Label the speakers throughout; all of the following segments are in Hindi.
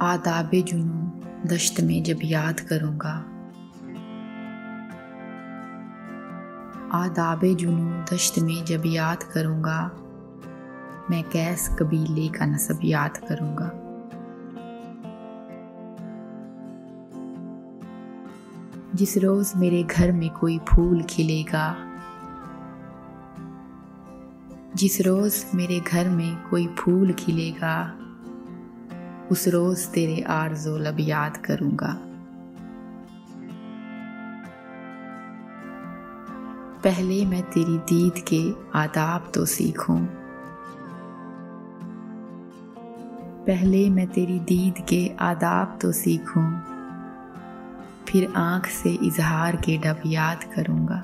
Speaker 1: आदाबे जुनूं दश्त में जब याद करूँगा, आदाबे जुनूं दश्त में जब याद करूँगा, मैं कैस कबीले का नस्ब याद करूँगा। जिस रोज़ मेरे घर में कोई फूल खिलेगा, जिस रोज़ मेरे घर में कोई फूल खिलेगा, उस रोज़ तेरे आरज़ो लब याद करूँगा। पहले मैं तेरी दीद के आदाब तो सीखूं, पहले मैं तेरी दीद के आदाब तो सीखूं, फिर आँख से इजहार के डब याद करूँगा।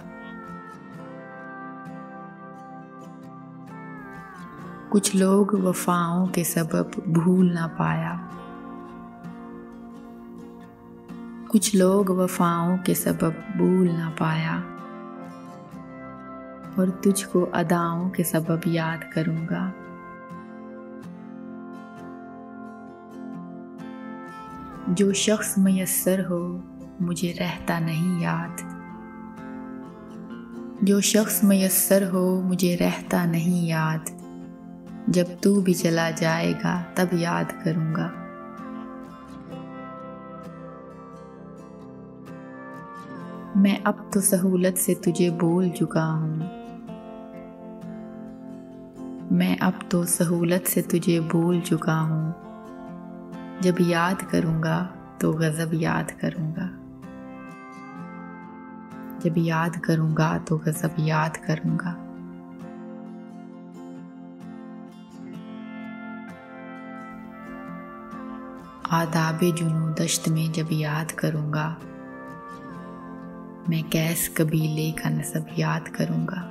Speaker 1: कुछ लोग वफ़ाओं के सबब भूल ना पाया, कुछ लोग वफ़ाओं के सबब भूल ना पाया, और तुझको अदाओं के सबब याद करूँगा। जो शख्स मयस्सर हो मुझे रहता नहीं याद, जो शख्स मयस्सर हो मुझे रहता नहीं याद, जब तू भी चला जाएगा तब याद करूँगा। मैं अब तो सहूलत से तुझे बोल चुका हूँ, मैं अब तो सहूलत से तुझे बोल चुका हूँ, जब याद करूँगा तो गज़ब याद करूँगा, जब याद करूँगा तो गज़ब याद करूँगा। आदाबे जुनूं दश्त में जब याद करूँगा, मैं कैस कबीले का नस्ब याद करूँगा।